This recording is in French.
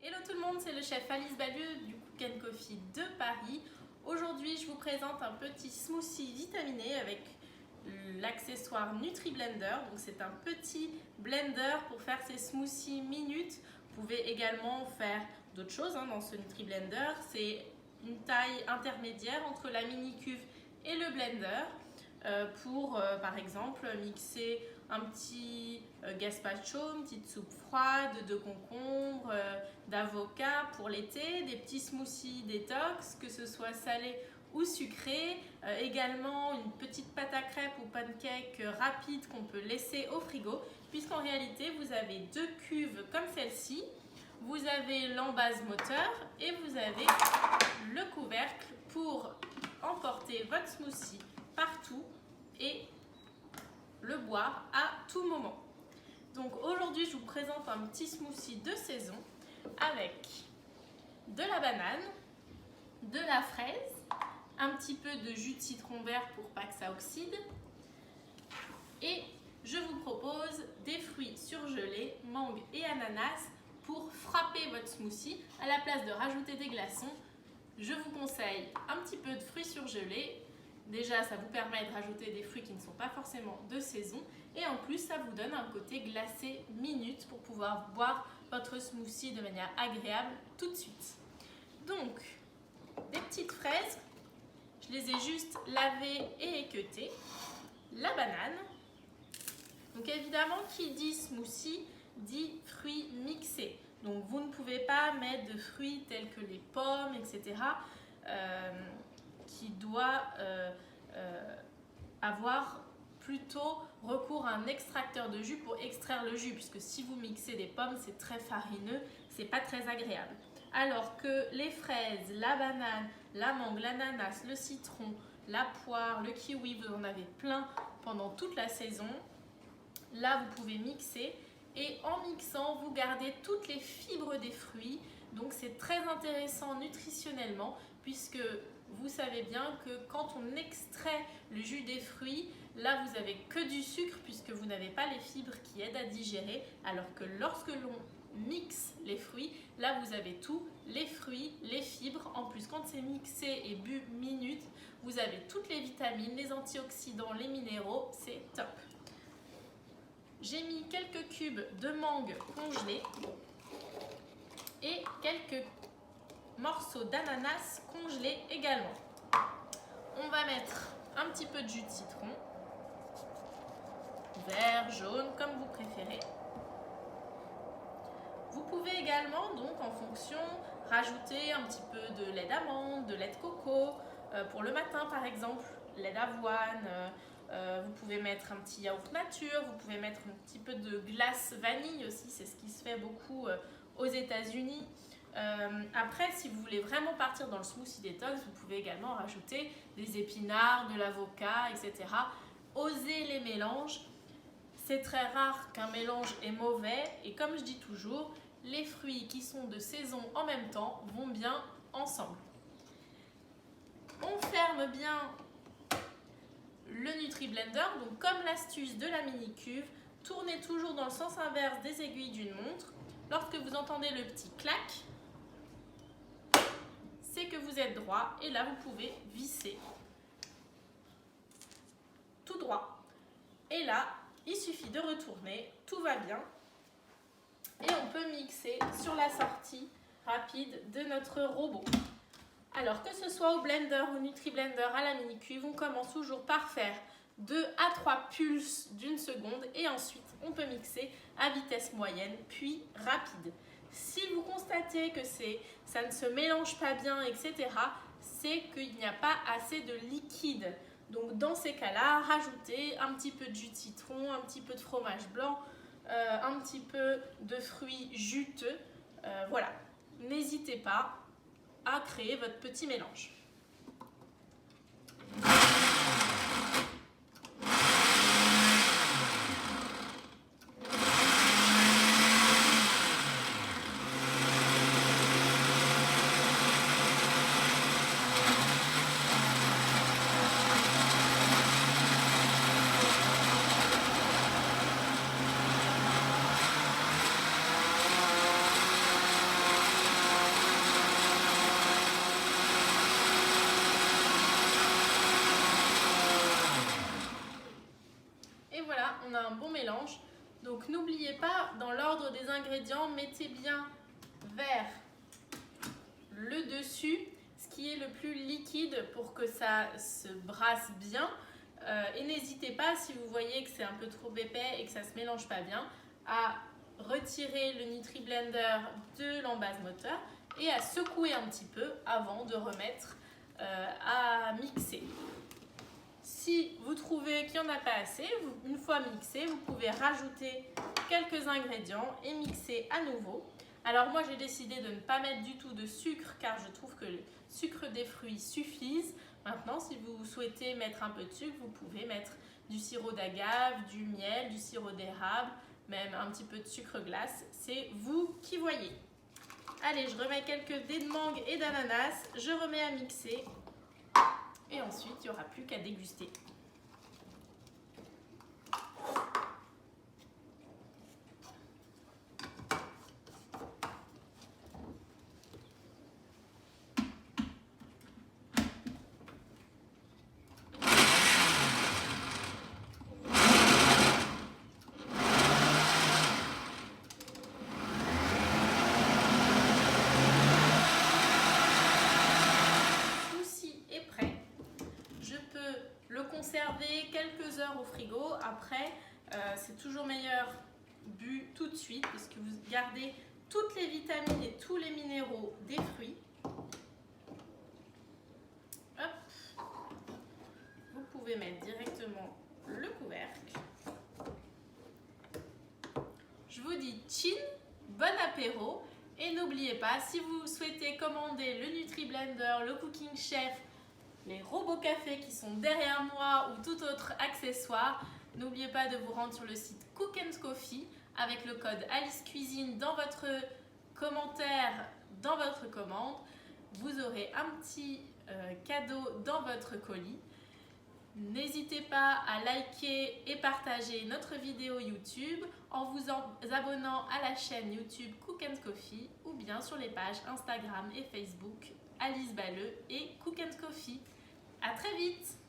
Hello tout le monde, c'est le chef Alice Balieu du Cook & Coffee de Paris. Aujourd'hui, je vous présente un petit smoothie vitaminé avec l'accessoire NutriBlender. Donc c'est un petit blender pour faire ces smoothies minutes. Vous pouvez également faire d'autres choses dans ce NutriBlender. C'est une taille intermédiaire entre la mini cuve et le blender pour par exemple mixer un petit gazpacho, une petite soupe froide de concombre, d'avocat pour l'été, des petits smoothies détox, que ce soit salé ou sucré, également une petite pâte à crêpes ou pancake rapide qu'on peut laisser au frigo, puisqu'en réalité vous avez deux cuves comme celle-ci, vous avez l'embase moteur et vous avez le couvercle pour emporter votre smoothie partout et le boire à tout moment. Donc aujourd'hui je vous présente un petit smoothie de saison avec de la banane, de la fraise, un petit peu de jus de citron vert pour pas que ça oxyde et je vous propose des fruits surgelés, mangue et ananas pour frapper votre smoothie. À la place de rajouter des glaçons, je vous conseille un petit peu de fruits surgelés. Déjà, ça vous permet de rajouter des fruits qui ne sont pas forcément de saison et en plus, ça vous donne un côté glacé minute pour pouvoir boire votre smoothie de manière agréable tout de suite. Donc, des petites fraises, je les ai juste lavées et équeutées. La banane, donc évidemment, qui dit smoothie dit fruits mixés. Donc, vous ne pouvez pas mettre de fruits tels que les pommes, etc. Qui doit avoir plutôt recours à un extracteur de jus pour extraire le jus, puisque si vous mixez des pommes, c'est très farineux, c'est pas très agréable. Alors que les fraises, la banane, la mangue, l'ananas, le citron, la poire, le kiwi, vous en avez plein pendant toute la saison. Là, vous pouvez mixer et en mixant, vous gardez toutes les fibres des fruits. Donc, c'est très intéressant nutritionnellement puisque vous savez bien que quand on extrait le jus des fruits, là, vous n'avez que du sucre puisque vous n'avez pas les fibres qui aident à digérer. Alors que lorsque l'on mixe les fruits, là, vous avez tout, les fruits, les fibres. En plus, quand c'est mixé et bu minute, vous avez toutes les vitamines, les antioxydants, les minéraux. C'est top. J'ai mis quelques cubes de mangue congelés et quelques morceaux d'ananas congelés également. On va mettre un petit peu de jus de citron, vert, jaune, comme vous préférez. Vous pouvez également, donc en fonction, rajouter un petit peu de lait d'amande, de lait de coco, pour le matin par exemple, lait d'avoine. Vous pouvez mettre un petit yaourt nature, vous pouvez mettre un petit peu de glace vanille aussi, c'est ce qui se fait beaucoup aux États-Unis. Après, si vous voulez vraiment partir dans le smoothie détox, vous pouvez également rajouter des épinards, de l'avocat, etc. Osez les mélanges. C'est très rare qu'un mélange est mauvais et comme je dis toujours, les fruits qui sont de saison en même temps vont bien ensemble. On ferme bien le NutriBlender, donc comme l'astuce de la mini cuve, tournez toujours dans le sens inverse des aiguilles d'une montre. Lorsque vous entendez le petit clac, c'est que vous êtes droit et là vous pouvez visser tout droit. Et là, il suffit de retourner, tout va bien et on peut mixer sur la sortie rapide de notre robot. Alors que ce soit au blender ou NutriBlender à la mini cuve, on commence toujours par faire 2 à 3 pulses d'une seconde et ensuite on peut mixer à vitesse moyenne puis rapide. Si vous constatez que ça ne se mélange pas bien, etc., c'est qu'il n'y a pas assez de liquide. Donc dans ces cas-là, rajoutez un petit peu de jus de citron, un petit peu de fromage blanc, un petit peu de fruits juteux. Voilà, n'hésitez pas à créer votre petit mélange. là, dans l'ordre des ingrédients, mettez bien vers le dessus ce qui est le plus liquide pour que ça se brasse bien. Et n'hésitez pas, si vous voyez que c'est un peu trop épais et que ça ne se mélange pas bien, à retirer le NutriBlender de l'embase moteur et à secouer un petit peu avant de remettre à mixer. Si vous trouvez qu'il n'y en a pas assez, une fois mixé, vous pouvez rajouter quelques ingrédients et mixer à nouveau. Alors moi j'ai décidé de ne pas mettre du tout de sucre car je trouve que le sucre des fruits suffise. Maintenant si vous souhaitez mettre un peu de sucre, vous pouvez mettre du sirop d'agave, du miel, du sirop d'érable, même un petit peu de sucre glace. C'est vous qui voyez. Allez, je remets quelques dés de mangue et d'ananas, je remets à mixer et ensuite il n'y aura plus qu'à déguster. Conserver quelques heures au frigo. Après, c'est toujours meilleur bu tout de suite parce que vous gardez toutes les vitamines et tous les minéraux des fruits. Hop. Vous pouvez mettre directement le couvercle. Je vous dis chin, bon apéro et n'oubliez pas, si vous souhaitez commander le NutriBlender, le Cooking Chef, les robots café qui sont derrière moi ou tout autre accessoire, n'oubliez pas de vous rendre sur le site Cook & Coffee avec le code Alice Cuisine dans votre commentaire, dans votre commande. Vous aurez un petit cadeau dans votre colis. N'hésitez pas à liker et partager notre vidéo YouTube en vous abonnant à la chaîne YouTube Cook & Coffee ou bien sur les pages Instagram et Facebook Alice Balleux et Cook & Coffee. À très vite!